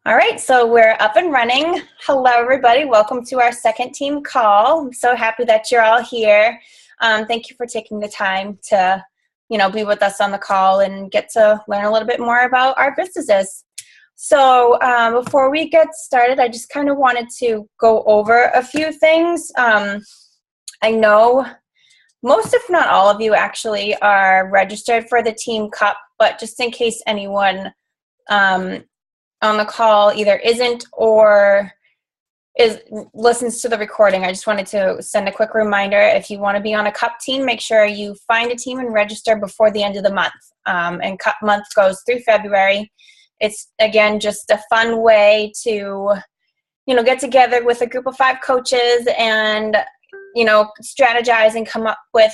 All right, so we're up and running. Hello, everybody. Welcome to our second team call. I'm so happy that you're all here. Thank you for taking the time to, be with us on the call and get to learn a little bit more about our businesses. So before we get started, I just kind of wanted to go over a few things. I know most, if not all of you, actually are registered for the Team Cup, but just in case anyone on the call either isn't or listens to the recording, I just wanted to send a quick reminder. If you want to be on a cup team, make sure you find a team and register before the end of the month. And cup month goes through February. It's, again, just a fun way to get together with a group of 5 coaches and strategize and come up with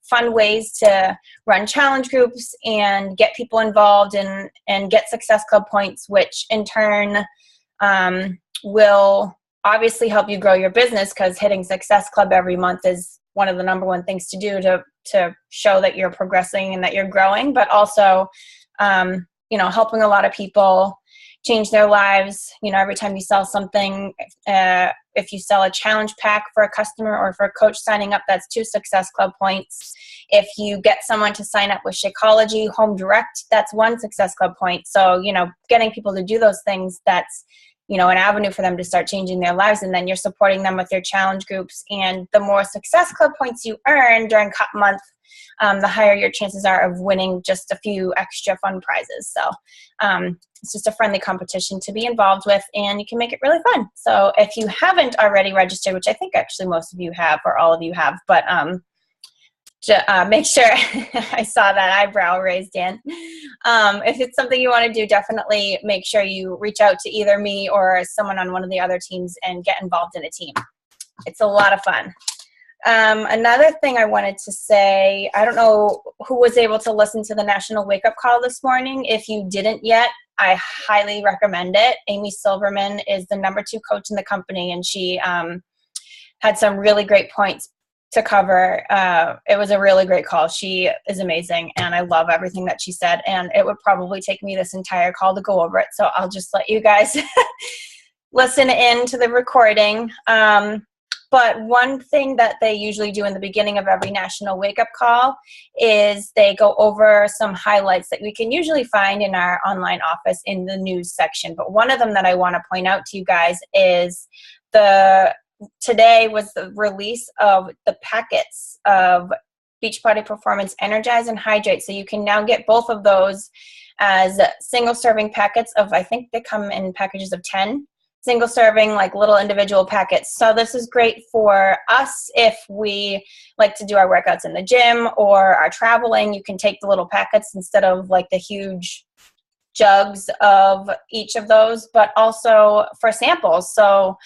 fun ways to run challenge groups and get people involved and get Success Club points, which in turn will obviously help you grow your business, because hitting Success Club every month is one of the number one things to do to show that you're progressing and that you're growing, but also helping a lot of people change their lives. Every time you sell something, if you sell a challenge pack for a customer or for a coach signing up, that's 2 Success Club points. If you get someone to sign up with Shakeology Home Direct, that's 1 Success Club point. So, getting people to do those things, that's, an avenue for them to start changing their lives. And then you're supporting them with your challenge groups. And the more Success Club points you earn during Cup Month, the higher your chances are of winning just a few extra fun prizes. So it's just a friendly competition to be involved with, and you can make it really fun. So if you haven't already registered, which I think actually most of you have, or all of you have, but make sure I saw that eyebrow raised, Dan. If it's something you want to do, definitely make sure you reach out to either me or someone on one of the other teams and get involved in a team. It's a lot of fun. Another thing I wanted to say, I don't know who was able to listen to the National Wake Up Call this morning. If you didn't yet, I highly recommend it. Amy Silverman is the number 2 coach in the company, and she had some really great points to cover. It was a really great call. She is amazing, and I love everything that she said, and it would probably take me this entire call to go over it, so I'll just let you guys listen in to the recording. But one thing that they usually do in the beginning of every National Wake Up Call is they go over some highlights that we can usually find in our online office in the news section. But one of them that I want to point out to you guys is today was the release of the packets of Beachbody Performance Energize and Hydrate. So you can now get both of those as single serving packets of, I think they come in packages of 10. Single serving, like little individual packets. So this is great for us if we like to do our workouts in the gym or are traveling. You can take the little packets instead of like the huge jugs of each of those, but also for samples. So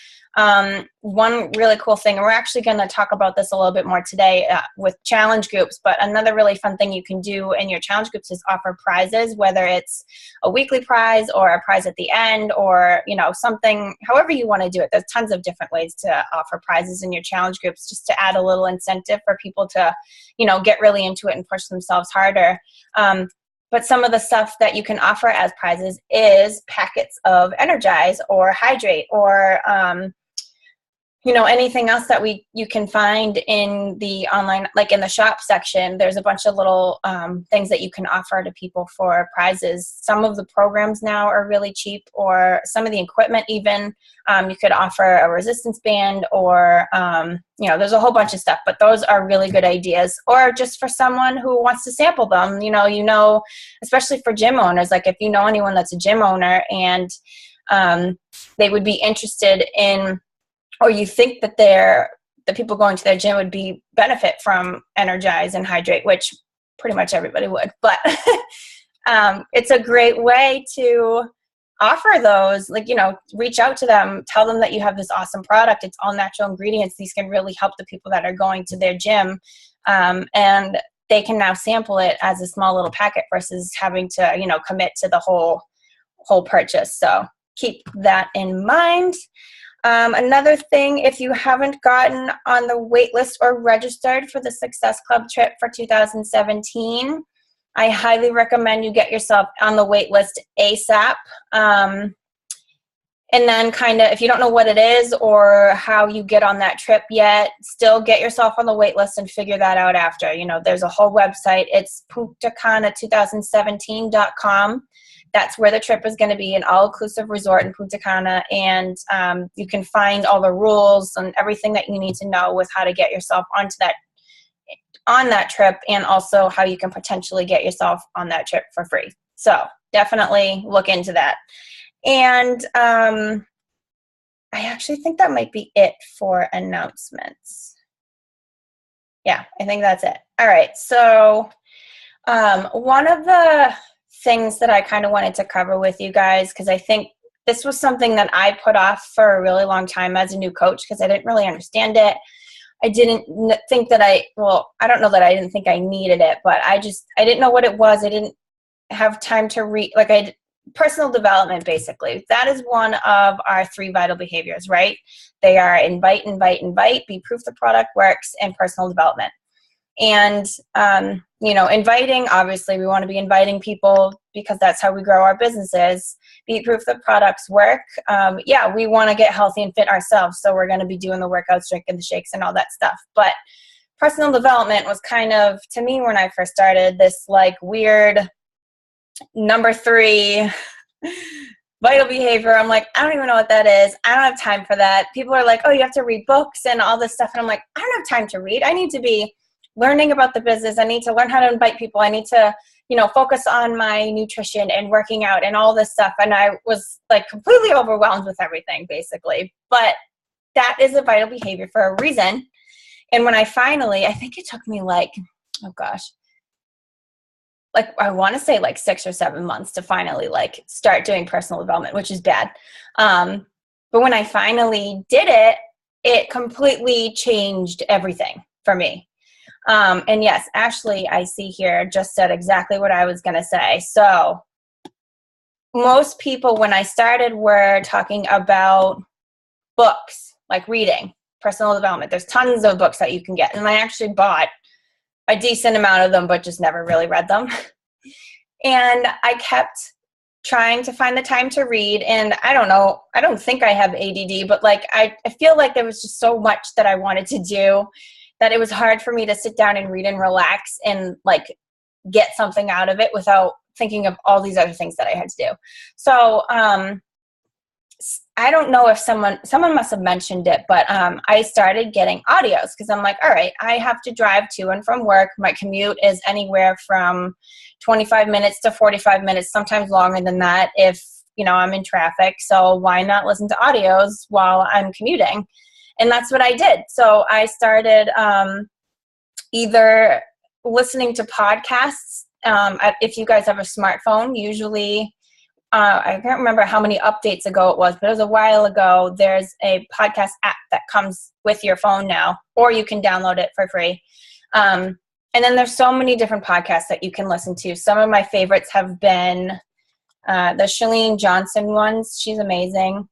one really cool thing, and we're actually going to talk about this a little bit more today with challenge groups, but another really fun thing you can do in your challenge groups is offer prizes, whether it's a weekly prize or a prize at the end, or something, however you want to do it. There's tons of different ways to offer prizes in your challenge groups, just to add a little incentive for people to get really into it and push themselves harder. But some of the stuff that you can offer as prizes is packets of Energize or Hydrate or anything else that you can find in the online, like in the shop section. There's a bunch of little things that you can offer to people for prizes. Some of the programs now are really cheap, or some of the equipment even. You could offer a resistance band, or there's a whole bunch of stuff, but those are really good ideas. Or just for someone who wants to sample them, especially for gym owners, like if you know anyone that's a gym owner and they would be interested in, or you think that the people going to their gym would benefit from Energize and Hydrate, which pretty much everybody would, but it's a great way to offer those, reach out to them, tell them that you have this awesome product. It's all natural ingredients. These can really help the people that are going to their gym, and they can now sample it as a small little packet versus having to, commit to the whole purchase. So keep that in mind. Another thing, if you haven't gotten on the wait list or registered for the Success Club trip for 2017, I highly recommend you get yourself on the wait list ASAP. And then kind of, if you don't know what it is or how you get on that trip yet, still get yourself on the wait list and figure that out after. There's a whole website. It's puntacana2017.com. That's where the trip is going to be, an all-inclusive resort in Punta Cana. And you can find all the rules and everything that you need to know with how to get yourself on that trip, and also how you can potentially get yourself on that trip for free. So definitely look into that. And I actually think that might be it for announcements. Yeah, I think that's it. All right. So one of the things that I kind of wanted to cover with you guys, because I think this was something that I put off for a really long time as a new coach, because I didn't really understand it. I didn't think that I don't know that I didn't think I needed it, but I didn't know what it was. I didn't have time to read, personal development, basically. That is one of our 3 vital behaviors, right? They are invite, be proof the product works, and personal development. And, inviting, obviously, we want to be inviting people because that's how we grow our businesses. Be proof the products work. We want to get healthy and fit ourselves, so we're going to be doing the workouts, drinking the shakes, and all that stuff. But personal development was kind of, to me, when I first started, this weird number 3 vital behavior. I'm like, I don't even know what that is. I don't have time for that. People are like, oh, you have to read books and all this stuff. And I'm like, I don't have time to read. I need to be learning about the business. I need to learn how to invite people. I need to, focus on my nutrition and working out and all this stuff. And I was completely overwhelmed with everything, basically. But that is a vital behavior for a reason. And when I think it took me I want to say 6 or 7 months to finally start doing personal development, which is bad. But when I finally did it, it completely changed everything for me. And yes, Ashley, I see here, just said exactly what I was going to say. So most people, when I started, were talking about books, like reading, personal development. There's tons of books that you can get. And I actually bought a decent amount of them, but just never really read them. And I kept trying to find the time to read. And I don't know, I don't think I have ADD, but I feel like there was just so much that I wanted to do that it was hard for me to sit down and read and relax and get something out of it without thinking of all these other things that I had to do. So I don't know if someone must have mentioned it, but I started getting audios because I'm like, all right, I have to drive to and from work. My commute is anywhere from 25 minutes to 45 minutes, sometimes longer than that if, I'm in traffic. So why not listen to audios while I'm commuting? And that's what I did. So I started either listening to podcasts. If you guys have a smartphone, usually, I can't remember how many updates ago it was, but it was a while ago. There's a podcast app that comes with your phone now, or you can download it for free. And then there's so many different podcasts that you can listen to. Some of my favorites have been the Chalene Johnson ones. She's amazing.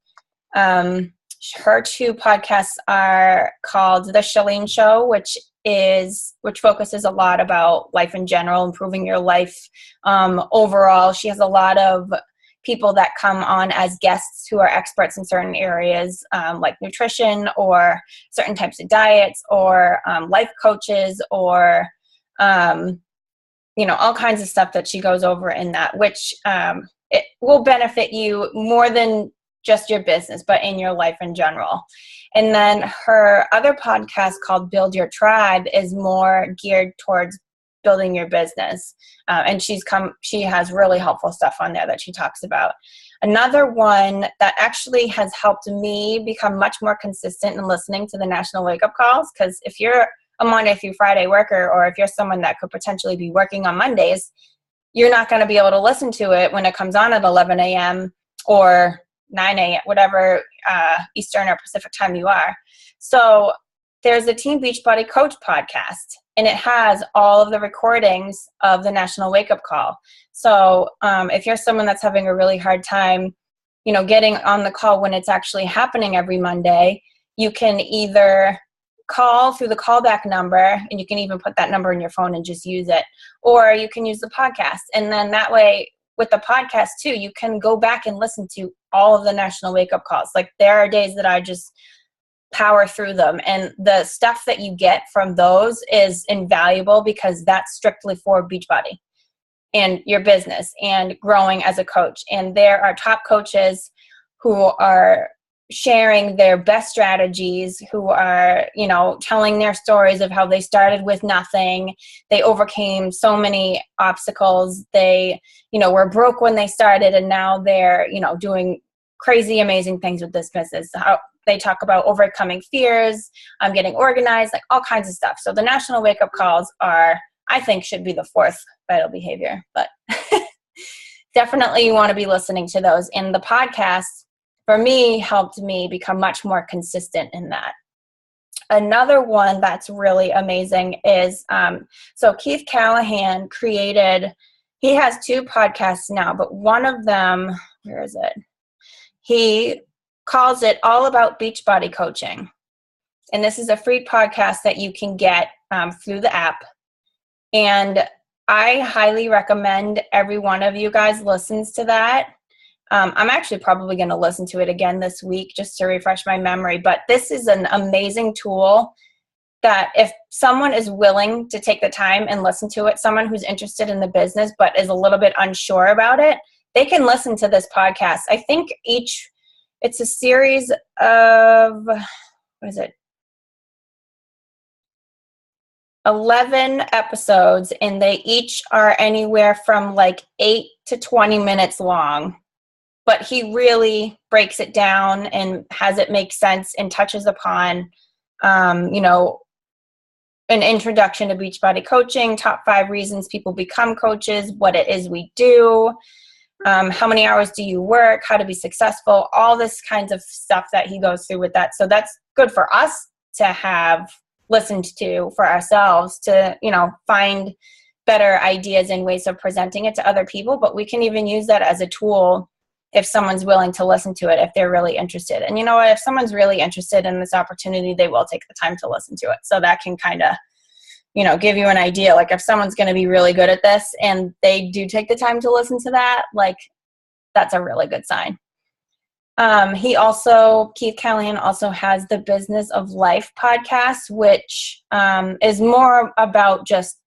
Her 2 podcasts are called The Chalene Show, which focuses a lot about life in general, improving your life overall. She has a lot of people that come on as guests who are experts in certain areas, like nutrition or certain types of diets, or life coaches, or all kinds of stuff that she goes over in that, which it will benefit you more than just your business, but in your life in general. And then her other podcast called Build Your Tribe is more geared towards building your business. And she has really helpful stuff on there that she talks about. Another one that actually has helped me become much more consistent in listening to the National Wake Up Calls, because if you're a Monday through Friday worker, or if you're someone that could potentially be working on Mondays, you're not going to be able to listen to it when it comes on at 11 a.m. or 9 a.m., whatever Eastern or Pacific time you are. So there's the Team Beachbody Coach podcast, and it has all of the recordings of the National Wake Up Call. So if you're someone that's having a really hard time, getting on the call when it's actually happening every Monday, you can either call through the callback number, and you can even put that number in your phone and just use it, or you can use the podcast. And then that way, with the podcast too, you can go back and listen to all of the National Wake Up Calls. Like there are days that I just power through them, and the stuff that you get from those is invaluable because that's strictly for Beachbody and your business and growing as a coach. And there are top coaches who are sharing their best strategies, who are, you know, telling their stories of how they started with nothing. They overcame so many obstacles. They, you know, were broke when they started, and now they're, you know, doing crazy, amazing things with this business. How they talk about overcoming fears, getting organized, like all kinds of stuff. So the National Wake Up Calls are, I think, should be the fourth vital behavior, but definitely you want to be listening to those. And the podcast, for me, helped me become much more consistent in that. Another one that's really amazing is, so Keith Callahan he has 2 podcasts now, but one of them, where is it? He calls it All About Beachbody Coaching. And this is a free podcast that you can get through the app. And I highly recommend every one of you guys listens to that. I'm actually probably going to listen to it again this week just to refresh my memory. But this is an amazing tool that if someone is willing to take the time and listen to it, someone who's interested in the business but is a little bit unsure about it, they can listen to this podcast. I think it's a series of, 11 episodes, and they each are anywhere from like 8 to 20 minutes long. But he really breaks it down and has it make sense and touches upon, you know, an introduction to Beachbody coaching, top 5 reasons people become coaches, what it is we do, how many hours do you work, how to be successful, all this kinds of stuff that he goes through with that. So that's good for us to have listened to for ourselves to, you know, find better ideas and ways of presenting it to other people. But we can even use that as a tool if someone's willing to listen to it, if they're really interested. And you know what, if someone's really interested in this opportunity, they will take the time to listen to it. So that can kind of, you know, give you an idea. Like if someone's going to be really good at this and they do take the time to listen to that, like that's a really good sign. Keith Callahan also has the Business of Life podcast, which is more about just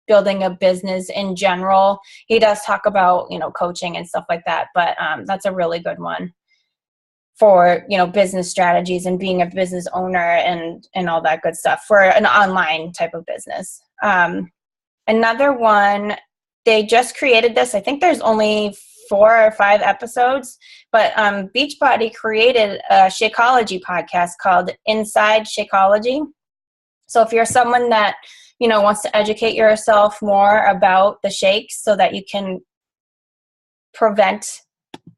building a business in general. He does talk about, you know, coaching and stuff like that, but that's a really good one for, you know, business strategies and being a business owner and all that good stuff for an online type of business. Another one, they just created this. I think there's only 4 or 5 episodes, but Beachbody created a Shakeology podcast called Inside Shakeology. So if you're someone that, you know, wants to educate yourself more about the shakes so that you can prevent,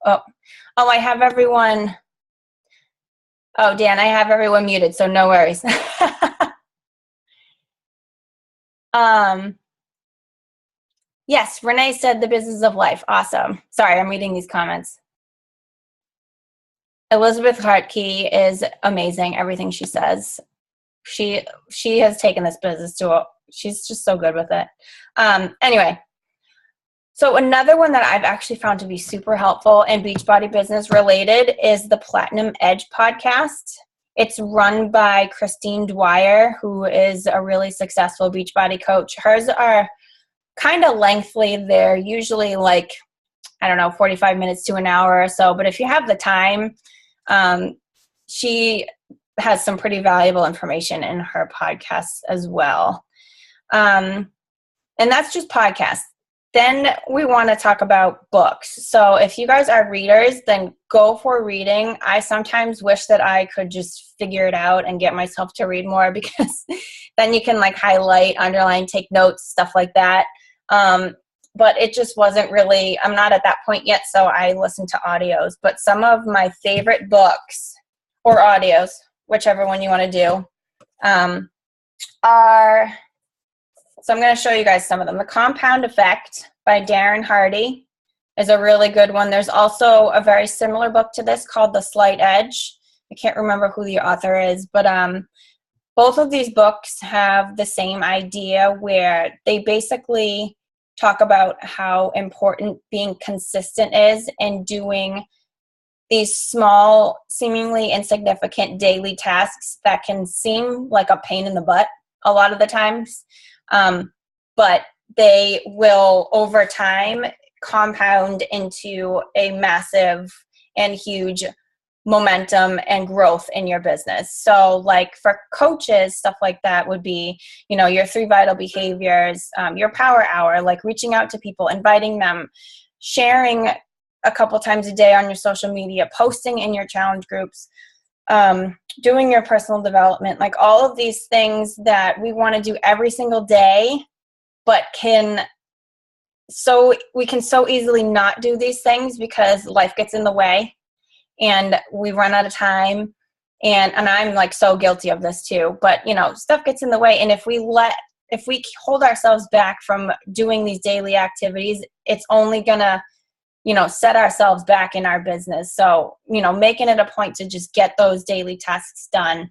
I have everyone, Dan, I have everyone muted, so no worries. Yes, Renee said the Business of Life. Awesome. Sorry, I'm reading these comments. Elizabeth Hartkey is amazing. Everything she says. She has taken this business she's just so good with it. Anyway, so another one that I've actually found to be super helpful and Beachbody business related is the Platinum Edge podcast. It's run by Christine Dwyer, who is a really successful Beachbody coach. Hers are kind of lengthy. They're usually like, 45 minutes to an hour or so. But if you have the time, she has some pretty valuable information in her podcasts as well. And that's just podcasts. Then we want to talk about books. So if you guys are readers, then go for reading. I sometimes wish that I could just figure it out and get myself to read more, because then you can like highlight, underline, take notes, stuff like that. But it just wasn't really, I'm not at that point yet, so I listen to audios. But some of my favorite books, or audios, whichever one you want to do, are, so I'm going to show you guys some of them. The Compound Effect by Darren Hardy is a really good one. There's also a very similar book to this called The Slight Edge. I can't remember who the author is, but both of these books have the same idea, where they basically talk about how important being consistent is and doing these small, seemingly insignificant daily tasks that can seem like a pain in the butt a lot of the times. But they will, over time, compound into a massive and huge momentum and growth in your business. So like for coaches, stuff like that would be, your 3 vital behaviors, your power hour, like reaching out to people, inviting them, sharing a couple times a day on your social media, posting in your challenge groups, doing your personal development, like all of these things that we want to do every single day, but we can so easily not do these things because life gets in the way and we run out of time. And I'm like so guilty of this too, but stuff gets in the way. And if we hold ourselves back from doing these daily activities, it's only gonna, set ourselves back in our business. So, making it a point to just get those daily tasks done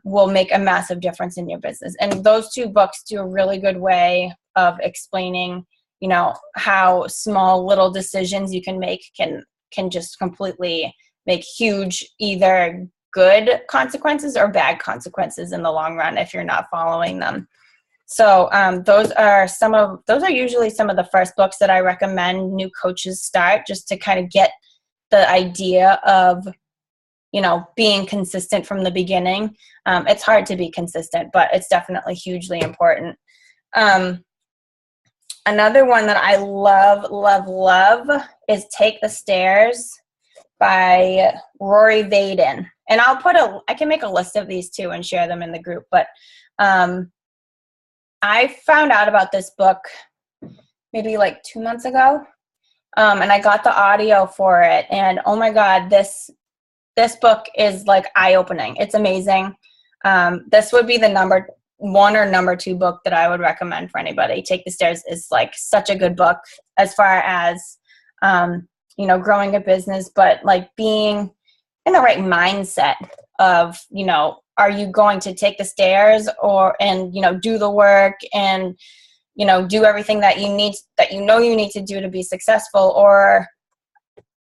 will make a massive difference in your business. And those 2 books do a really good way of explaining, how small little decisions you can make can just completely make huge, either good consequences or bad consequences in the long run if you're not following them. So those are usually some of the first books that I recommend new coaches start, just to kind of get the idea of, being consistent from the beginning. It's hard to be consistent, but it's definitely hugely important. Another one that I love, love, love is Take the Stairs by Rory Vaden. And I can make a list of these too and share them in the group. But I found out about this book maybe like 2 months ago. And I got the audio for it. And oh my God, this book is like eye-opening. It's amazing. This would be the number 1 or number 2 book that I would recommend for anybody. Take the Stairs is like such a good book as far as, growing a business, but like being in the right mindset of, are you going to take the stairs and do the work and, do everything that you need to do to be successful? Or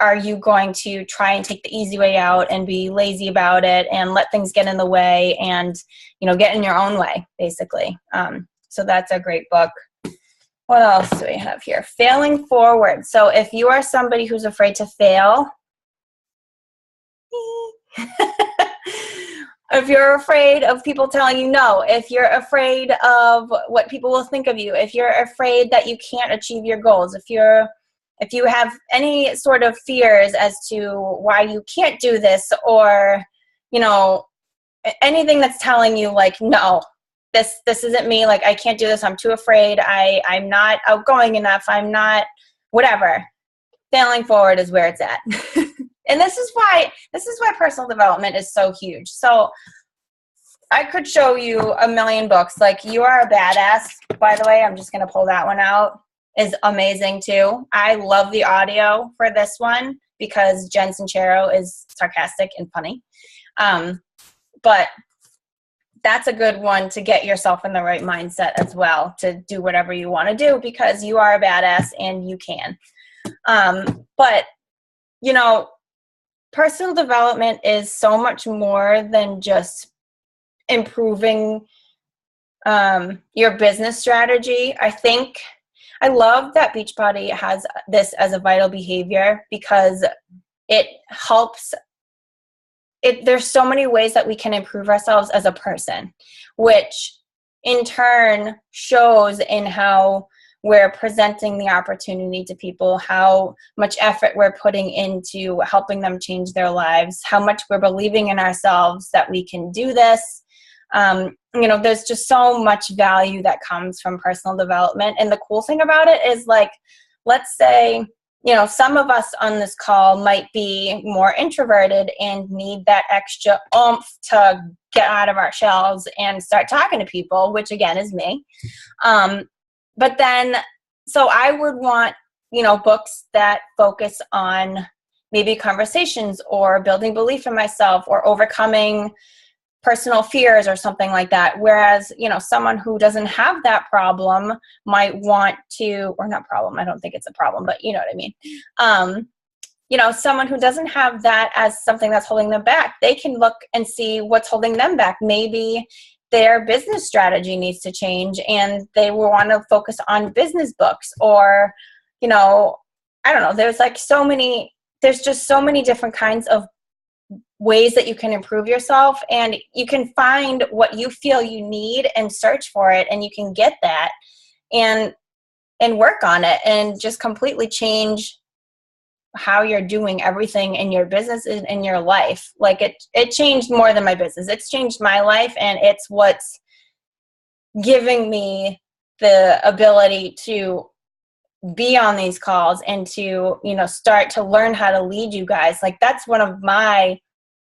are you going to try and take the easy way out and be lazy about it and let things get in the way and, get in your own way, basically? So that's a great book. What else do we have here? Failing Forward. So if you are somebody who's afraid to fail, if you're afraid of people telling you no, if you're afraid of what people will think of you, if you're afraid that you can't achieve your goals, if you have any sort of fears as to why you can't do this, or, anything that's telling you like, no, this isn't me, like I can't do this, I'm too afraid, I'm not outgoing enough, I'm not whatever, Failing Forward is where it's at. And this is why personal development is so huge. So I could show you a million books. Like You Are a Badass, by the way, I'm just going to pull that one out, is amazing too. I love the audio for this one because Jen Sincero is sarcastic and funny. But that's a good one to get yourself in the right mindset as well, to do whatever you want to do, because you are a badass and you can. But, personal development is so much more than just improving your business strategy. I love that Beachbody has this as a vital behavior because it helps. There's so many ways that we can improve ourselves as a person, which in turn shows in how we're presenting the opportunity to people, how much effort we're putting into helping them change their lives, how much we're believing in ourselves that we can do this. There's just so much value that comes from personal development. And the cool thing about it is, like, let's say, some of us on this call might be more introverted and need that extra oomph to get out of our shells and start talking to people, which again is me. But then, so I would want, books that focus on maybe conversations or building belief in myself or overcoming personal fears or something like that. Whereas, someone who doesn't have that problem might want to, or not problem, I don't think it's a problem, but you know what I mean. Someone who doesn't have that as something that's holding them back, they can look and see what's holding them back. Maybe their business strategy needs to change and they will want to focus on business books, or, I don't know. There's just so many different kinds of ways that you can improve yourself, and you can find what you feel you need and search for it, and you can get that and work on it and just completely change how you're doing everything in your business and in your life. Like it changed more than my business. It's changed my life, and it's what's giving me the ability to be on these calls and to, start to learn how to lead you guys. Like that's one of my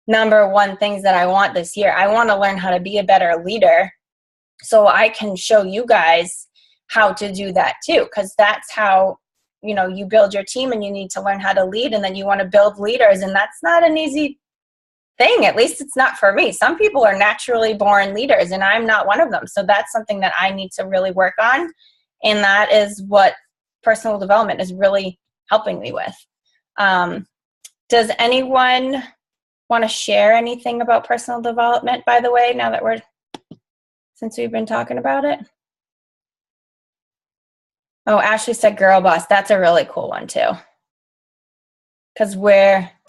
number one things that I want this year. I want to learn how to be a better leader so I can show you guys how to do that too. Because that's how, you build your team, and you need to learn how to lead, and then you want to build leaders. And that's not an easy thing. At least it's not for me. Some people are naturally born leaders, and I'm not one of them. So that's something that I need to really work on. And that is what personal development is really helping me with. Does anyone want to share anything about personal development, by the way, since we've been talking about it? Oh, Ashley said girl boss. That's a really cool one too. Because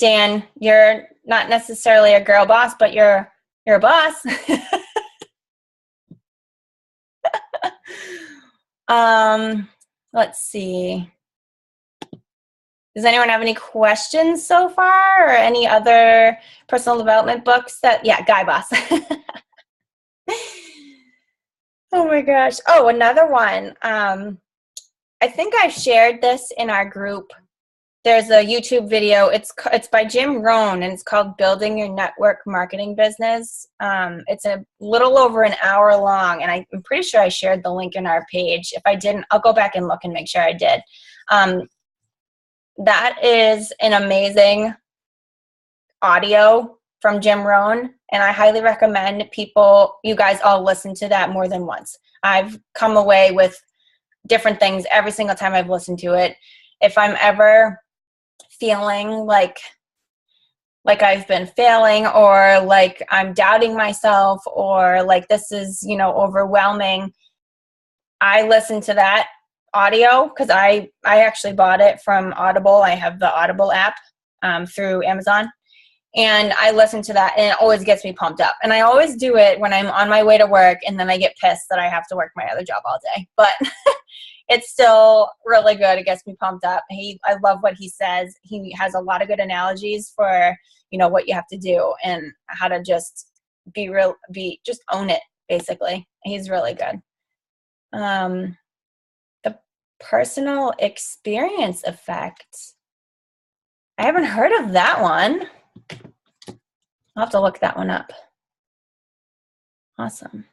Dan, you're not necessarily a girl boss, but you're a boss. Let's see. Does anyone have any questions so far, or any other personal development books Guy Boss. Oh my gosh. Oh, another one. I think I shared this in our group. There's a YouTube video. It's by Jim Rohn, and it's called Building Your Network Marketing Business. It's a little over an hour long, and I'm pretty sure I shared the link in our page. If I didn't, I'll go back and look and make sure I did. That is an amazing audio from Jim Rohn, and I highly recommend you guys all listen to that more than once. I've come away with different things every single time I've listened to it. If I'm ever feeling like I've been failing, or like I'm doubting myself, or like this is, overwhelming, I listen to that audio because I actually bought it from Audible. I have the Audible app through Amazon, and I listen to that, and it always gets me pumped up. And I always do it when I'm on my way to work, and then I get pissed that I have to work my other job all day. But it's still really good. It gets me pumped up. I love what he says. He has a lot of good analogies for, what you have to do and how to just just own it, basically. He's really good. The personal experience effect. I haven't heard of that one. I'll have to look that one up. Awesome.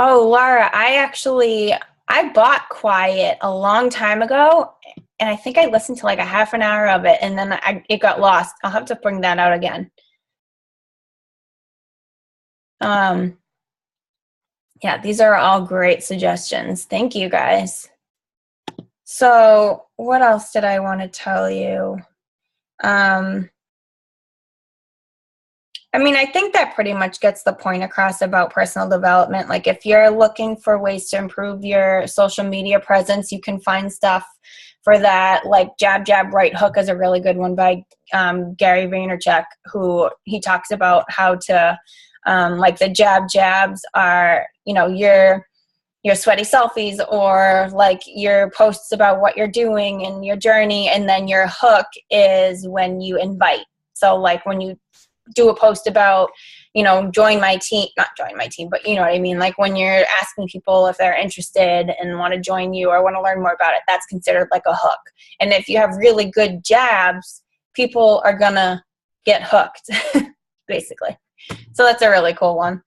Oh, Laura, I bought Quiet a long time ago, and I think I listened to like a half an hour of it, and then it got lost. I'll have to bring that out again. Yeah, these are all great suggestions. Thank you, guys. So what else did I want to tell you? I think that pretty much gets the point across about personal development. Like if you're looking for ways to improve your social media presence, you can find stuff for that. Like Jab, Jab, Right Hook is a really good one by Gary Vaynerchuk, who he talks about how to, like the jabs are, your sweaty selfies, or like your posts about what you're doing and your journey. And then your hook is when you invite. So like when you do a post about, join my team, not join my team, but you know what I mean? Like when you're asking people if they're interested and want to join you or want to learn more about it, that's considered like a hook. And if you have really good jabs, people are going to get hooked, basically. So that's a really cool one.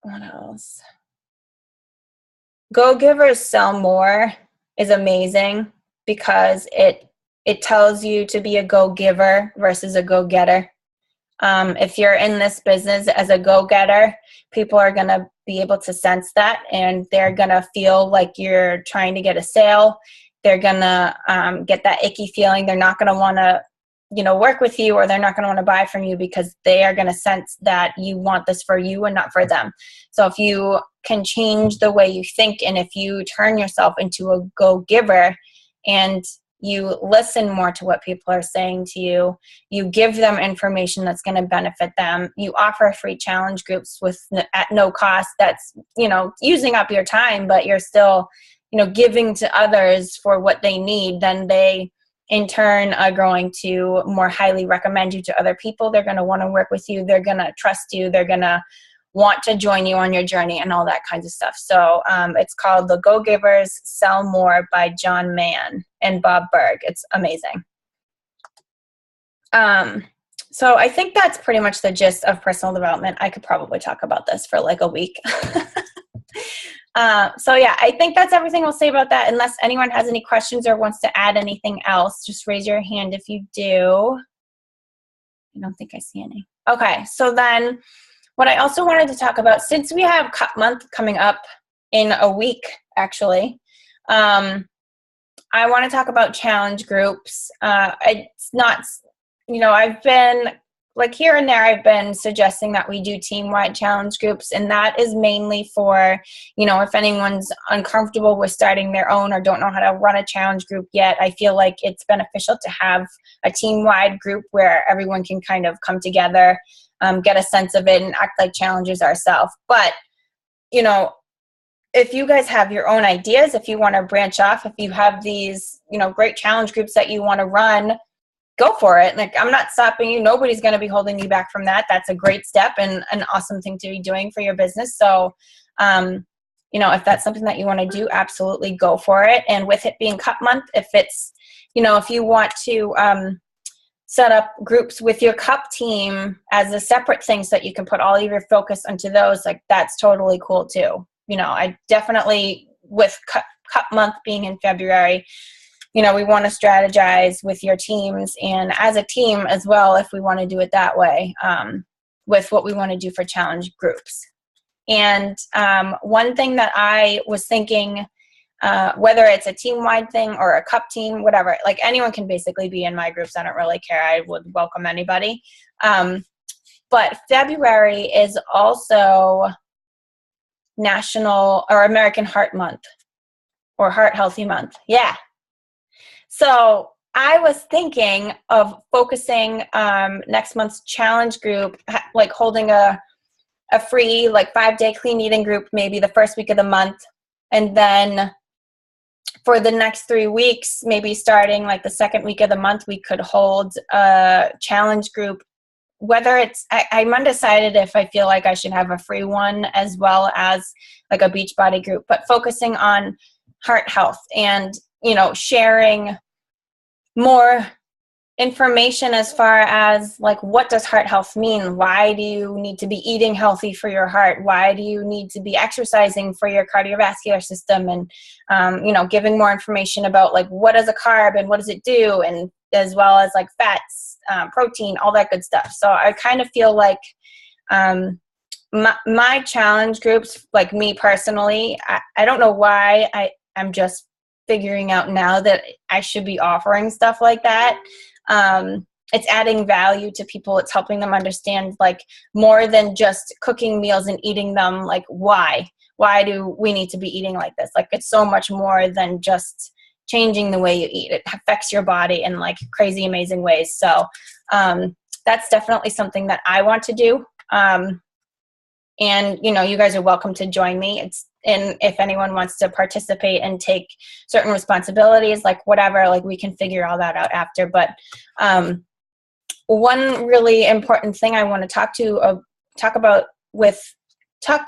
What else? Go Givers Sell More is amazing because it it tells you to be a go-giver versus a go-getter. If you're in this business as a go-getter, people are going to be able to sense that, and they're going to feel like you're trying to get a sale. They're going to get that icky feeling. They're not going to want to, work with you, or they're not going to want to buy from you because they are going to sense that you want this for you and not for them. So if you can change the way you think, and if you turn yourself into a go-giver and you listen more to what people are saying to you, you give them information that's going to benefit them, you offer free challenge groups at no cost, that's, using up your time, but you're still, giving to others for what they need, then they in turn are going to more highly recommend you to other people. They're going to want to work with you. They're going to trust you. They're going to want to join you on your journey and all that kinds of stuff. So it's called The Go-Givers Sell More by John Mann and Bob Berg. It's amazing. So I think that's pretty much the gist of personal development. I could probably talk about this for like a week. So yeah, I think that's everything I'll say about that. Unless anyone has any questions or wants to add anything else, just raise your hand if you do. I don't think I see any. Okay, so then what I also wanted to talk about, since we have Cup Month coming up in a week, actually, I want to talk about challenge groups. It's not, I've been, like here and there, I've been suggesting that we do team-wide challenge groups, and that is mainly for, if anyone's uncomfortable with starting their own or don't know how to run a challenge group yet, I feel like it's beneficial to have a team-wide group where everyone can kind of come together, get a sense of it, and act like challengers ourselves. But, if you guys have your own ideas, if you want to branch off, if you have these, great challenge groups that you want to run, go for it. Like, I'm not stopping you. Nobody's going to be holding you back from that. That's a great step and an awesome thing to be doing for your business. So, if that's something that you want to do, absolutely go for it. And with it being Cup Month, if it's, if you want to set up groups with your cup team as a separate thing so that you can put all of your focus onto those, like, that's totally cool too. I definitely, with Cup Month being in February, we want to strategize with your teams and as a team as well, if we want to do it that way, with what we want to do for challenge groups. And one thing that I was thinking, whether it's a team-wide thing or a cup team, whatever, like anyone can basically be in my groups. I don't really care. I would welcome anybody. But February is also National or American Heart Month or Heart Healthy Month. Yeah. So I was thinking of focusing next month's challenge group, like holding a free 5-day clean eating group, maybe the first week of the month. And then for the next 3 weeks, maybe starting like the second week of the month, we could hold a challenge group. Whether it's, I'm undecided if I feel like I should have a free one as well as like a Beachbody group, but focusing on heart health and, sharing more information as far as like, what does heart health mean? Why do you need to be eating healthy for your heart? Why do you need to be exercising for your cardiovascular system? And, giving more information about like, what is a carb and what does it do? And as well as like fats, protein, all that good stuff. So I kind of feel like my challenge groups, like me personally, I don't know why I'm just figuring out now that I should be offering stuff like that. It's adding value to people. It's helping them understand like more than just cooking meals and eating them. Like, why do we need to be eating like this? Like, it's so much more than just changing the way you eat. It affects your body in like crazy, amazing ways. So that's definitely something that I want to do. And, you guys are welcome to join me. And if anyone wants to participate and take certain responsibilities, like whatever, like we can figure all that out after. But one really important thing I want to talk to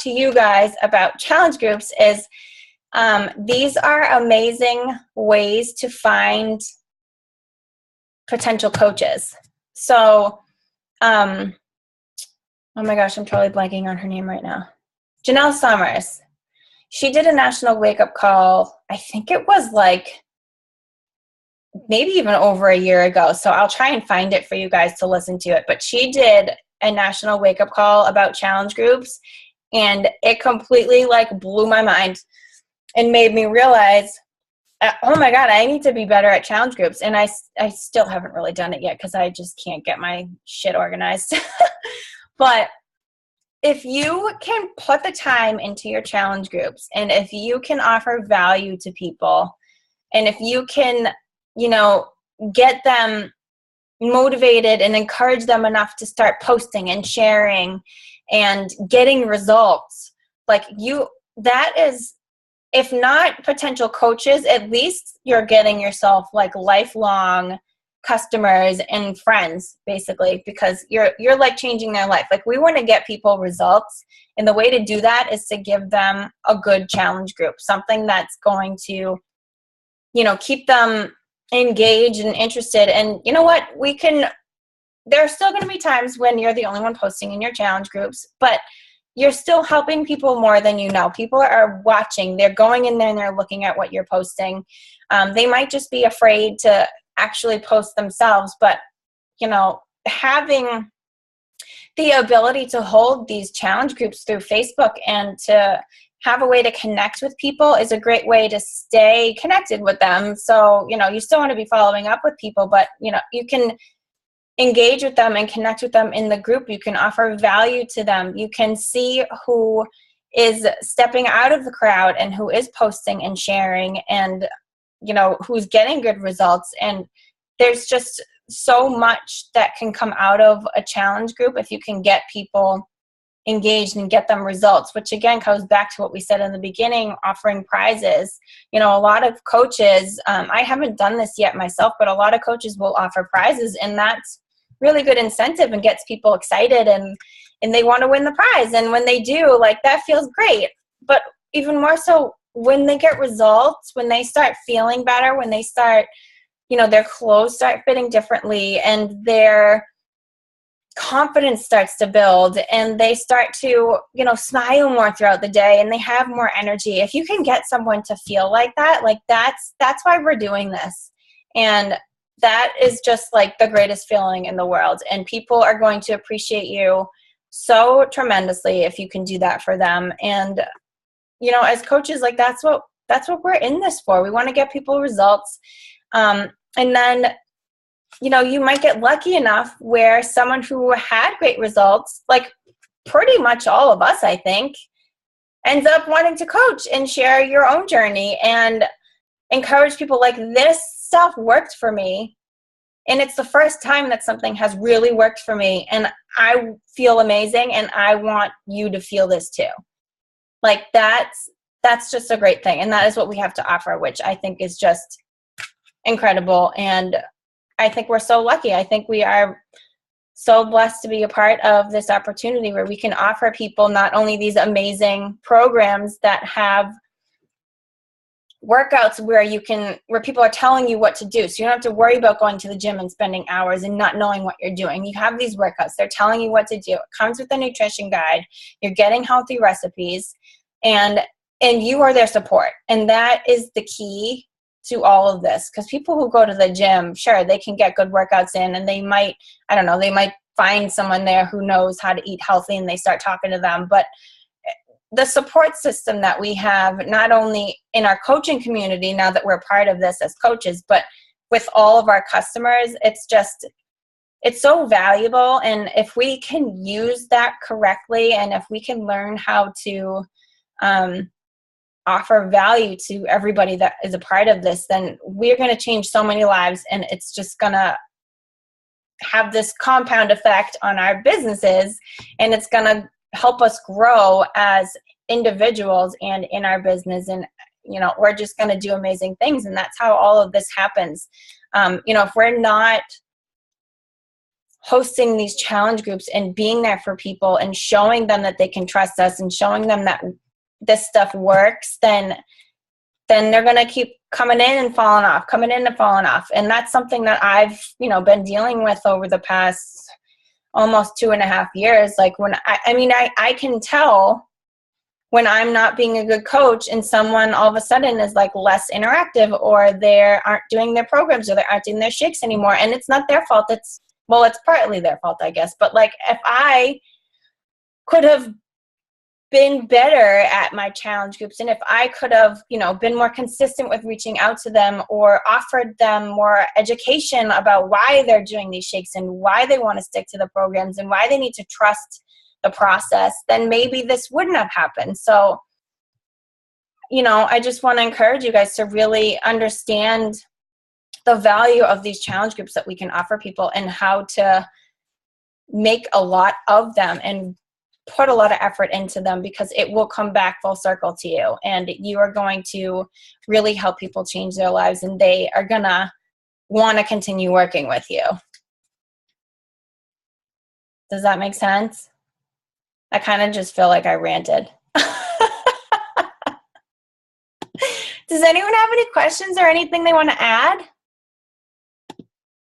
you guys about challenge groups is these are amazing ways to find potential coaches. So, oh my gosh, I'm totally blanking on her name right now. Janelle Summers. She did a national wake-up call. I think it was like maybe even over a year ago. So I'll try and find it for you guys to listen to it. But she did a national wake-up call about challenge groups, and it completely like blew my mind and made me realize, oh my God, I need to be better at challenge groups. And I still haven't really done it yet because I just can't get my shit organized. But if you can put the time into your challenge groups, and if you can offer value to people, and if you can, get them motivated and encourage them enough to start posting and sharing and getting results, that is, if not potential coaches, at least you're getting yourself like lifelong customers and friends, basically, because you're like changing their life. Like, we want to get people results, and the way to do that is to give them a good challenge group, something that's going to, keep them engaged and interested. And you know what, there are still going to be times when you're the only one posting in your challenge groups, but you're still helping people more than you know. People are watching. They're going in there and they're looking at what you're posting. They might just be afraid to actually post themselves, but, having the ability to hold these challenge groups through Facebook and to have a way to connect with people is a great way to stay connected with them. So, you still want to be following up with people, but, you can engage with them and connect with them in the group. You can offer value to them. You can see who is stepping out of the crowd and who is posting and sharing and, who's getting good results. And there's just so much that can come out of a challenge group if you can get people engaged and get them results, which again goes back to what we said in the beginning, offering prizes. A lot of coaches, I haven't done this yet myself, but a lot of coaches will offer prizes, and that's really good incentive and gets people excited and they want to win the prize. And when they do, like, that feels great. But even more so when they get results, when they start feeling better, when they start, their clothes start fitting differently and their confidence starts to build and they start to, smile more throughout the day and they have more energy. If you can get someone to feel like that, like that's why we're doing this. And that is just like the greatest feeling in the world. And people are going to appreciate you so tremendously if you can do that for them. And, as coaches, like that's what we're in this for. We want to get people results. And then, you might get lucky enough where someone who had great results, like pretty much all of us, I think, ends up wanting to coach and share your own journey and encourage people like, this stuff worked for me. And it's the first time that something has really worked for me. And I feel amazing. And I want you to feel this too. Like that's just a great thing. And that is what we have to offer, which I think is just incredible. And I think we're so lucky. I think we are so blessed to be a part of this opportunity where we can offer people not only these amazing programs that have workouts where people are telling you what to do. So you don't have to worry about going to the gym and spending hours and not knowing what you're doing. You have these workouts. They're telling you what to do. It comes with a nutrition guide. You're getting healthy recipes and you are their support. And that is the key to all of this, because people who go to the gym, sure, they can get good workouts in and they might find someone there who knows how to eat healthy and they start talking to them. But the support system that we have, not only in our coaching community, now that we're part of this as coaches, but with all of our customers, it's so valuable. And if we can use that correctly, and if we can learn how to offer value to everybody that is a part of this, then we're going to change so many lives, and it's just going to have this compound effect on our businesses, and it's going to help us grow as individuals and in our business. And, we're just going to do amazing things. And that's how all of this happens. If we're not hosting these challenge groups and being there for people and showing them that they can trust us and showing them that this stuff works, then they're going to keep coming in and falling off. And that's something that I've, been dealing with over the past almost 2.5 years. Like when I can tell when I'm not being a good coach and someone all of a sudden is like less interactive, or they aren't doing their programs, or they aren't doing their shakes anymore, and it's not their fault. It's partly their fault, I guess. But like, if I could have been better at my challenge groups, and if I could have, been more consistent with reaching out to them, or offered them more education about why they're doing these shakes and why they want to stick to the programs and why they need to trust the process, then maybe this wouldn't have happened. So, I just want to encourage you guys to really understand the value of these challenge groups that we can offer people, and how to make a lot of them and put a lot of effort into them, because it will come back full circle to you, and you are going to really help people change their lives, and they are going to want to continue working with you. Does that make sense? I kind of just feel like I ranted. Does anyone have any questions or anything they want to add?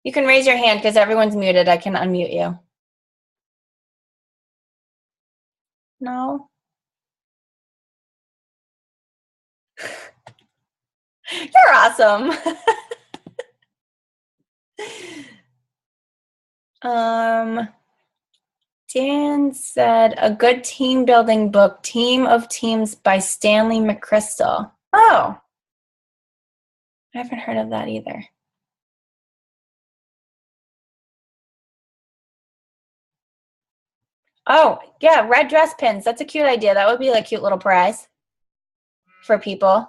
You can raise your hand because everyone's muted. I can unmute you. No? You're awesome. Dan said, a good team building book, Team of Teams by Stanley McChrystal. Oh, I haven't heard of that either. Oh, yeah, red dress pins. That's a cute idea. That would be like a cute little prize for people.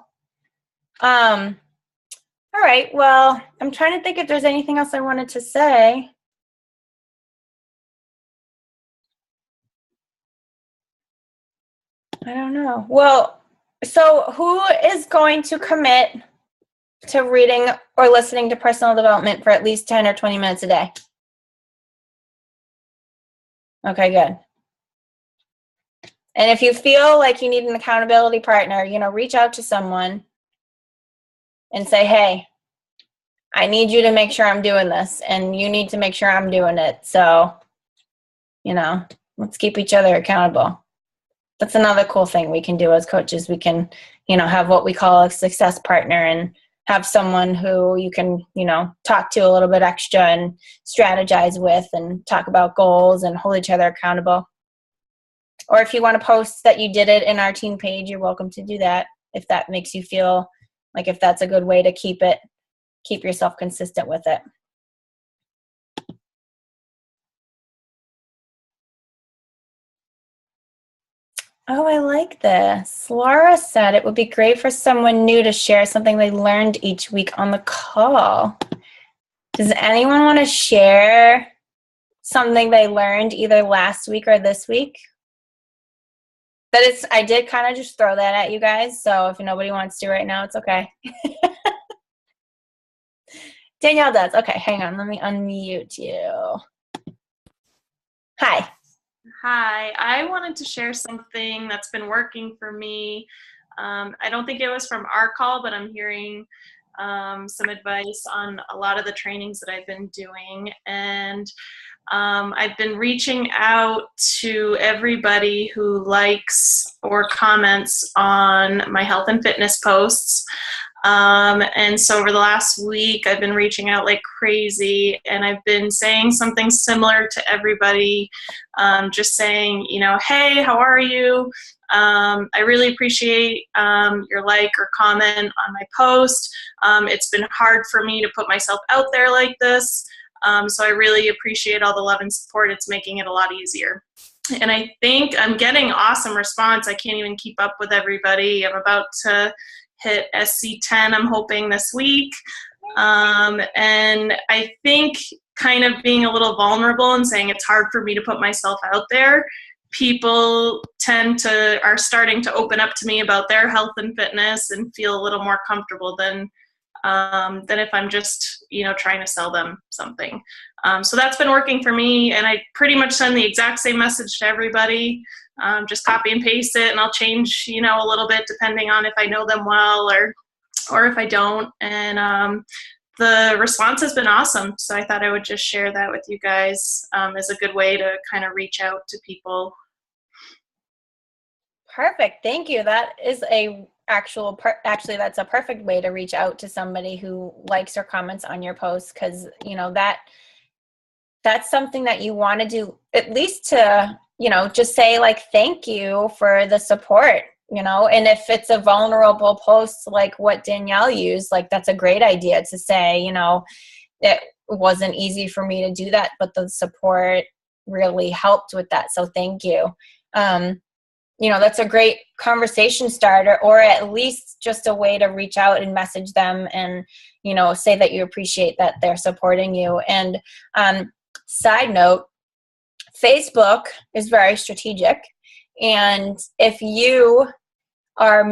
All right, well, I'm trying to think if there's anything else I wanted to say. I don't know. Well, so who is going to commit to reading or listening to personal development for at least 10 or 20 minutes a day? Okay, good. And if you feel like you need an accountability partner, reach out to someone and say, hey, I need you to make sure I'm doing this, and you need to make sure I'm doing it. So, let's keep each other accountable. That's another cool thing we can do as coaches. We can, have what we call a success partner, and have someone who you can, talk to a little bit extra and strategize with, and talk about goals and hold each other accountable. Or if you want to post that you did it in our team page, you're welcome to do that, if that makes you feel like, if that's a good way to keep yourself consistent with it. Oh, I like this. Laura said it would be great for someone new to share something they learned each week on the call. Does anyone want to share something they learned either last week or this week? But I did kind of just throw that at you guys, so if nobody wants to right now, it's okay. Danielle does. Okay, hang on. Let me unmute you. Hi. Hi. I wanted to share something that's been working for me. I don't think it was from our call, but I'm hearing some advice on a lot of the trainings that I've been doing. And I've been reaching out to everybody who likes or comments on my health and fitness posts. And so over the last week, I've been reaching out like crazy, and I've been saying something similar to everybody, just saying, hey, how are you? I really appreciate your like or comment on my post. It's been hard for me to put myself out there like this. So I really appreciate all the love and support. It's making it a lot easier. And I think I'm getting awesome response. I can't even keep up with everybody. I'm about to hit SC10, I'm hoping, this week. And I think kind of being a little vulnerable and saying it's hard for me to put myself out there, people are starting to open up to me about their health and fitness and feel a little more comfortable than if I'm just, trying to sell them something. So that's been working for me, and I pretty much send the exact same message to everybody. Just copy and paste it, and I'll change, a little bit depending on if I know them well or if I don't. And the response has been awesome. So I thought I would just share that with you guys as a good way to kind of reach out to people. Perfect. Thank you. That is actually that's a perfect way to reach out to somebody who likes or comments on your posts, because that's something that you want to do, at least to, just say like thank you for the support, and if it's a vulnerable post like what Danielle used, like that's a great idea to say, it wasn't easy for me to do that, but the support really helped with that. So thank you. That's a great conversation starter, or at least just a way to reach out and message them and, say that you appreciate that they're supporting you. And side note, Facebook is very strategic. And if you are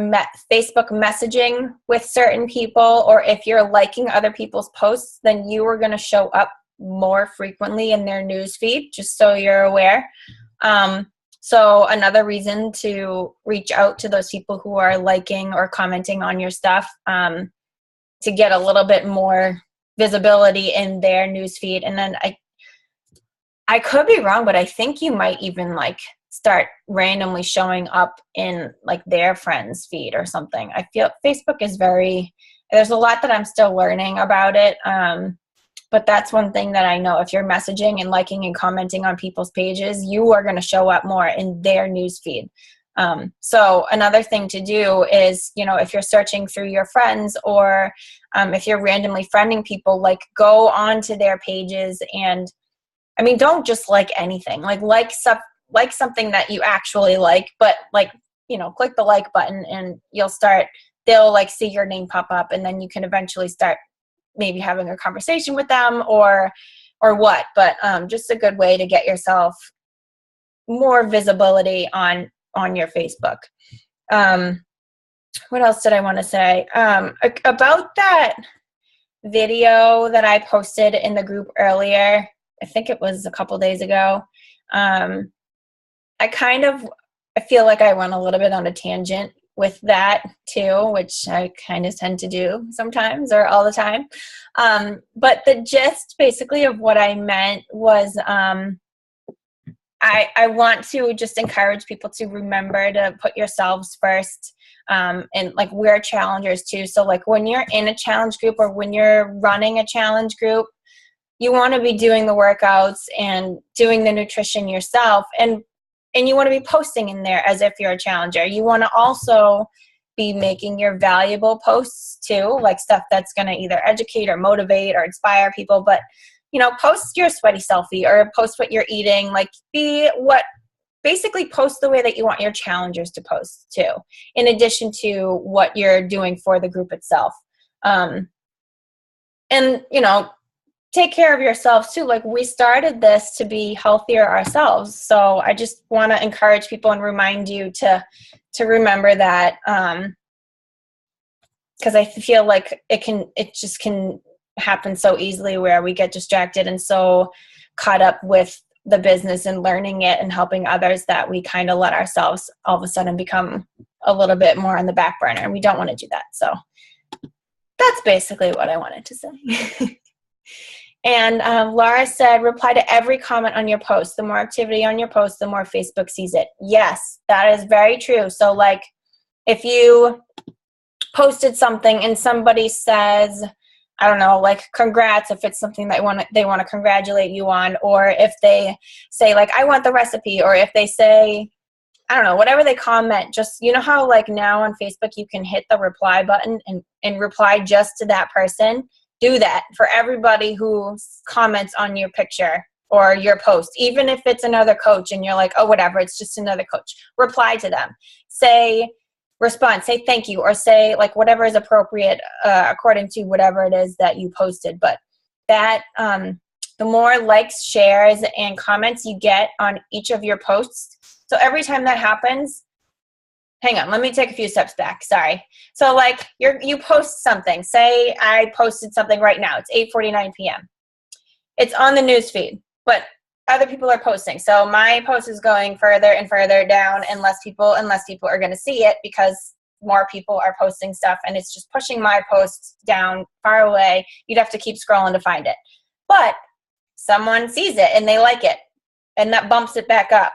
Facebook messaging with certain people, or if you're liking other people's posts, then you are going to show up more frequently in their news feed, just so you're aware. So another reason to reach out to those people who are liking or commenting on your stuff, to get a little bit more visibility in their news feed. And then I could be wrong, but I think you might even like start randomly showing up in like their friends feed or something. I feel Facebook is there's a lot that I'm still learning about it. But that's one thing that I know. If you're messaging and liking and commenting on people's pages, you are going to show up more in their news feed. So another thing to do is, if you're searching through your friends, or if you're randomly friending people, like go onto their pages and, don't just like anything. Like something that you actually like, but click the like button and they'll like see your name pop up, and then you can eventually start maybe having a conversation with them or what, but just a good way to get yourself more visibility on your Facebook. What else did I want to say? About that video that I posted in the group earlier, I think it was a couple days ago. I feel like I went a little bit on a tangent with that too, which I kind of tend to do sometimes or all the time. But the gist basically of what I meant was I want to just encourage people to remember to put yourselves first. And like we're challengers too. So like when you're in a challenge group or when you're running a challenge group, you want to be doing the workouts and doing the nutrition yourself. And you want to be posting in there as if you're a challenger. You want to also be making your valuable posts too, like stuff that's going to either educate or motivate or inspire people. But, post your sweaty selfie or post what you're eating. Like basically post the way that you want your challengers to post too, in addition to what you're doing for the group itself. And, take care of yourselves too. Like we started this to be healthier ourselves. So I just want to encourage people and remind you to remember that, because I feel like it just can happen so easily where we get distracted and so caught up with the business and learning it and helping others that we kind of let ourselves all of a sudden become a little bit more on the back burner, and we don't want to do that. So that's basically what I wanted to say. And Laura said, reply to every comment on your post. The more activity on your post, the more Facebook sees it. Yes, that is very true. So like if you posted something and somebody says, I don't know, like congrats, if it's something that they want to congratulate you on, or if they say like, I want the recipe, or if they say, I don't know, whatever they comment, just, how like now on Facebook, you can hit the reply button and reply just to that person. Do that for everybody who comments on your picture or your post, even if it's another coach and you're like, oh, whatever, it's just another coach. Reply to them. Respond, say thank you, or say like whatever is appropriate according to whatever it is that you posted. But that the more likes, shares, and comments you get on each of your posts. So every time that happens, hang on, let me take a few steps back. Sorry. So like you post something. Say I posted something right now. It's 8:49 p.m. It's on the news feed, but other people are posting. So my post is going further and further down, and less people are going to see it because more people are posting stuff, and it's just pushing my posts down far away. You'd have to keep scrolling to find it. But someone sees it and they like it, and that bumps it back up.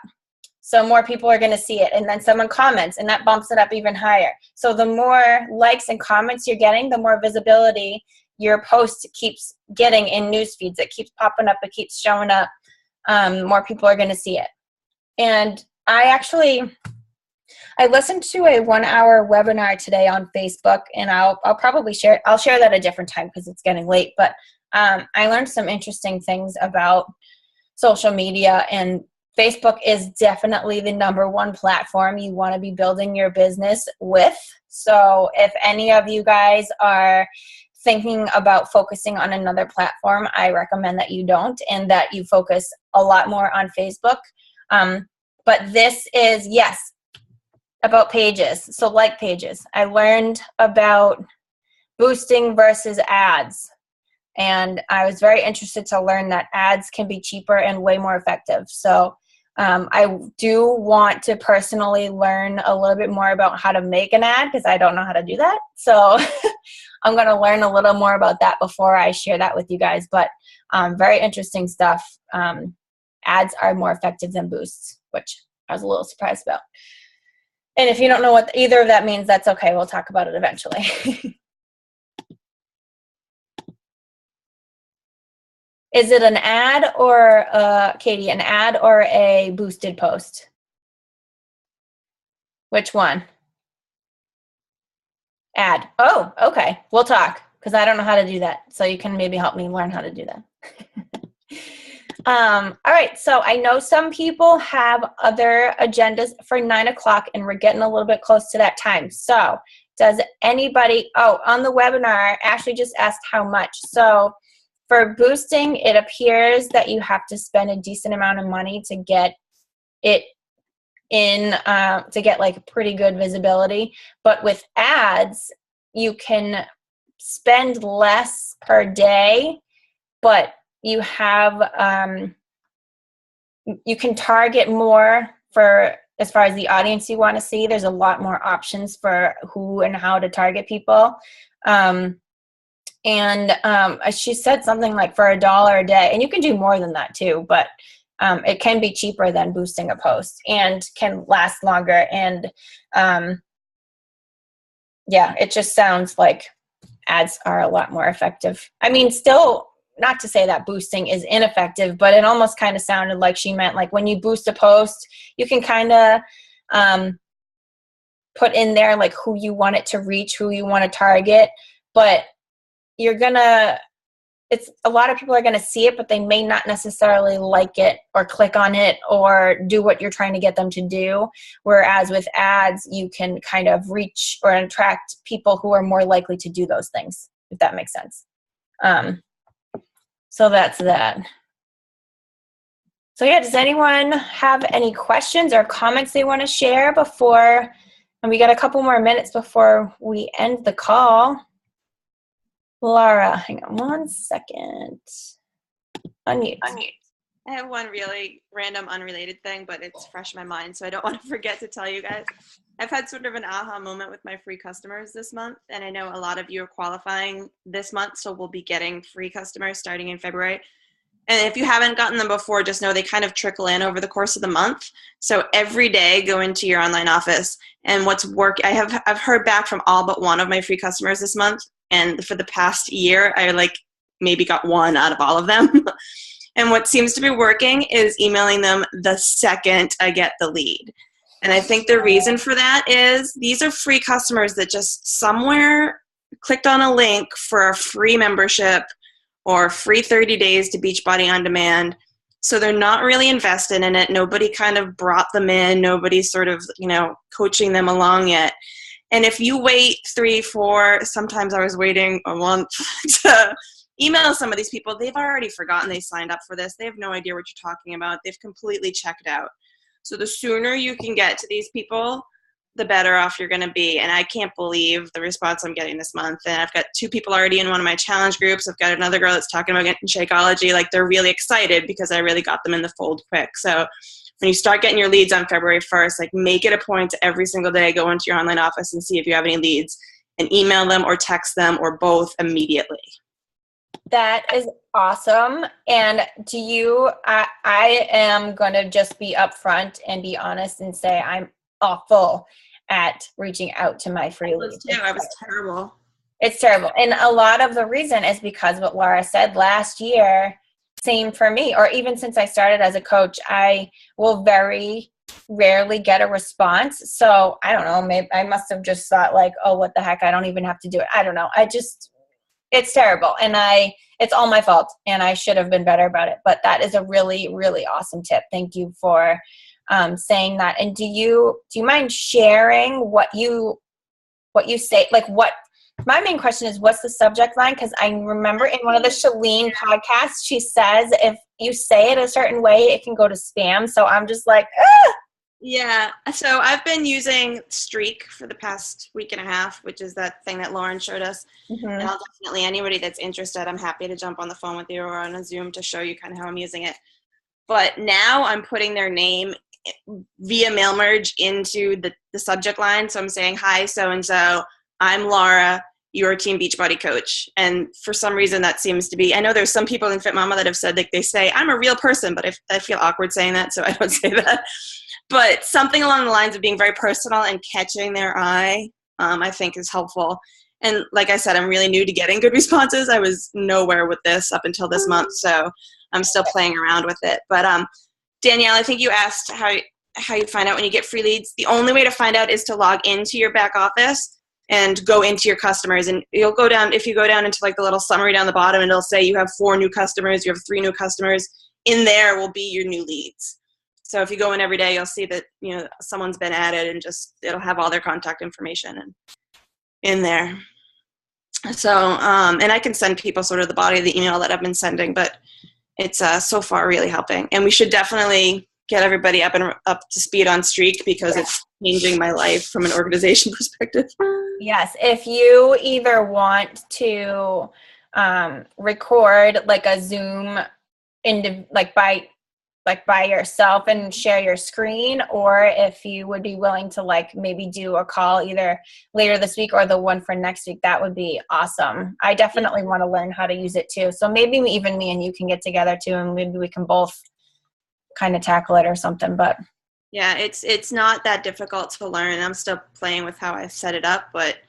So more people are going to see it. And then someone comments, and that bumps it up even higher. So the more likes and comments you're getting, the more visibility your post keeps getting in news feeds. It keeps popping up. It keeps showing up. More people are going to see it. And I listened to a 1-hour webinar today on Facebook, and I'll probably share it. I'll share that a different time because it's getting late. But I learned some interesting things about social media, and Facebook is definitely the #1 platform you want to be building your business with. So if any of you guys are thinking about focusing on another platform, I recommend that you don't, and that you focus a lot more on Facebook. But this is, yes, about pages. So like pages. I learned about boosting versus ads. And I was very interested to learn that ads can be cheaper and way more effective. So I do want to personally learn a little bit more about how to make an ad, because I don't know how to do that. So I'm going to learn a little more about that before I share that with you guys. But very interesting stuff. Ads are more effective than boosts, which I was a little surprised about. And if you don't know what either of that means, that's okay. We'll talk about it eventually. Is it an ad or, Katie, an ad or a boosted post? Which one? Ad. Oh, okay. We'll talk, because I don't know how to do that. So you can maybe help me learn how to do that. All right. So I know some people have other agendas for 9 o'clock, and we're getting a little bit close to that time. So does anybody, on the webinar, Ashley just asked how much. So for boosting, it appears that you have to spend a decent amount of money to get it in, to get like pretty good visibility. But with ads, you can spend less per day, but you have, you can target more for as far as the audience you want to see. There's a lot more options for who and how to target people. She said something like for $1 a day, and you can do more than that too, but it can be cheaper than boosting a post and can last longer. And yeah, it just sounds like ads are a lot more effective. I mean, still, not to say that boosting is ineffective, but it almost kind of sounded like she meant like when you boost a post, you can kind of put in there like who you want it to reach, who you want to target, but you're gonna, it's a lot of people are gonna see it, but they may not necessarily like it or click on it or do what you're trying to get them to do. Whereas with ads, you can kind of reach or attract people who are more likely to do those things, if that makes sense. So that's that. So yeah, does anyone have any questions or comments they want to share before, and we got a couple more minutes before we end the call. Laura, hang on 1 second. Unmute. I have one really random, unrelated thing, but it's fresh in my mind, so I don't want to forget to tell you guys. I've had sort of an aha moment with my free customers this month, and I know a lot of you are qualifying this month, so we'll be getting free customers starting in February. And if you haven't gotten them before, just know they kind of trickle in over the course of the month. So every day, go into your online office, and I've heard back from all but one of my free customers this month. And for the past year, I maybe got one out of all of them. And what seems to be working is emailing them the second I get the lead. And I think the reason for that is these are free customers that just somewhere clicked on a link for a free membership or free 30 days to Beachbody On Demand. So they're not really invested in it. Nobody kind of brought them in. Nobody's sort of, coaching them along yet. And if you wait 3, 4, sometimes I was waiting a month to email some of these people, they've already forgotten they signed up for this. They have no idea what you're talking about. They've completely checked out. So the sooner you can get to these people, the better off you're going to be. And I can't believe the response I'm getting this month. And I've got 2 people already in one of my challenge groups. I've got another girl that's talking about getting Shakeology. Like, they're really excited because I really got them in the fold quick. So when you start getting your leads on February 1st, make it a point to every single day go into your online office and see if you have any leads and email them or text them or both immediately. That is awesome. And do you, I am going to just be upfront and be honest and say I'm awful at reaching out to my free leads. I was terrible. It's terrible. And a lot of the reason is because what Laura said last year, same for me, or even since I started as a coach, I will very rarely get a response. So I don't know, maybe I must have just thought like, oh, what the heck? I don't even have to do it. I don't know. It's terrible. And it's all my fault and I should have been better about it. But that is a really, really awesome tip. Thank you for saying that. And do you mind sharing what you say? Like my main question is, what's the subject line? Because I remember in one of the Shalene podcasts, she says if you say it a certain way, it can go to spam. So I'm just like, ah! Yeah. So I've been using Streak for the past week and a half, which is that thing that Lauren showed us. Mm-hmm. And I'll definitely, anybody that's interested, I'm happy to jump on the phone with you or on a Zoom to show you kind of how I'm using it. But now I'm putting their name via mail merge into the subject line. So I'm saying, hi, so-and-so, I'm Laura, your Team Beachbody coach. And for some reason that seems to be, I know there's some people in Fit Mama that have said, like, they say, I'm a real person, but I feel awkward saying that, so I don't say that. But something along the lines of being very personal and catching their eye, I think is helpful. And like I said, I'm really new to getting good responses. I was nowhere with this up until this month, so I'm still playing around with it. But Danielle, I think you asked how you find out when you get free leads. The only way to find out is to log into your back office and go into your customers. And you'll go down, if you go down into like the little summary down the bottom, and it'll say you have 4 new customers, you have 3 new customers. In there will be your new leads. So if you go in every day, you'll see that, you know, someone's been added, and just it'll have all their contact information and in there. So and I can send people sort of the body of the email that I've been sending, but it's so far really helping. And we should definitely get everybody up to speed on Streak, because it's changing my life from an organization perspective. Yes, if you either want to record like a Zoom by yourself and share your screen, or if you would be willing to like maybe do a call either later this week or the one for next week, that would be awesome. I definitely want to learn how to use it too. So maybe even me and you can get together too, and maybe we can both kind of tackle it or something. But yeah, it's not that difficult to learn. I'm still playing with how I set it up, but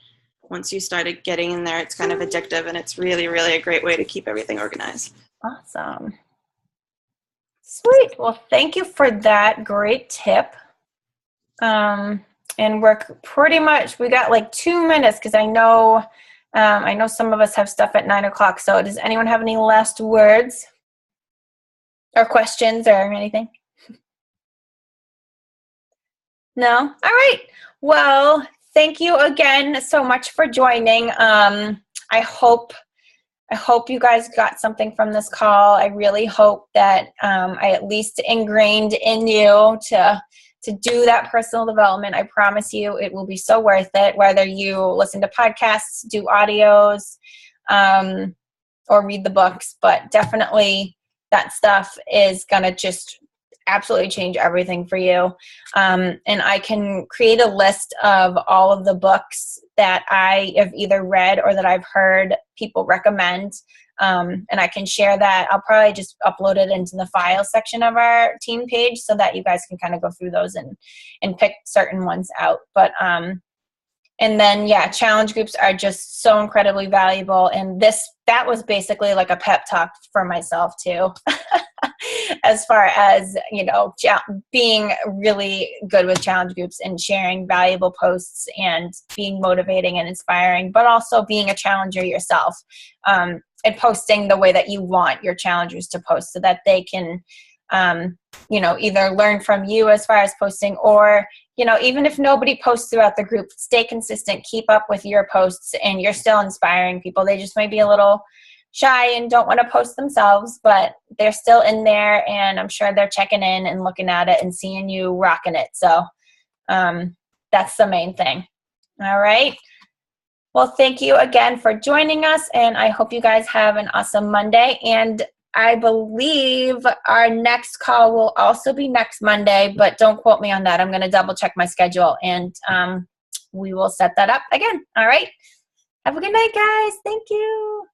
once you started getting in there, it's kind of addictive, and it's really, really a great way to keep everything organized. Awesome. Sweet. Well, thank you for that great tip. And we're pretty much, we got like 2 minutes, because I know some of us have stuff at 9 o'clock. So does anyone have any last words or questions or anything? No? All right. Well, thank you again so much for joining. I hope you guys got something from this call. I really hope that I at least ingrained in you to do that personal development. I promise you it will be so worth it, whether you listen to podcasts, do audios, or read the books. But definitely that stuff is going to just absolutely change everything for you. And I can create a list of all of the books that I have either read or that I've heard people recommend. And I can share that. I'll probably just upload it into the file section of our team page so that you guys can kind of go through those and pick certain ones out. But and then, yeah, challenge groups are just so incredibly valuable. And that was basically like a pep talk for myself too, as far as, you know, being really good with challenge groups and sharing valuable posts and being motivating and inspiring, but also being a challenger yourself, and posting the way that you want your challengers to post so that they can, you know, either learn from you as far as posting, or, you know, even if nobody posts throughout the group, stay consistent, keep up with your posts, and you're still inspiring people. They just might be a little shy and don't want to post themselves, but they're still in there, and I'm sure they're checking in and looking at it and seeing you rocking it. So that's the main thing. All right. Well, thank you again for joining us, and I hope you guys have an awesome Monday. And I believe our next call will also be next Monday, but don't quote me on that. I'm going to double check my schedule, and we will set that up again. All right. Have a good night, guys. Thank you.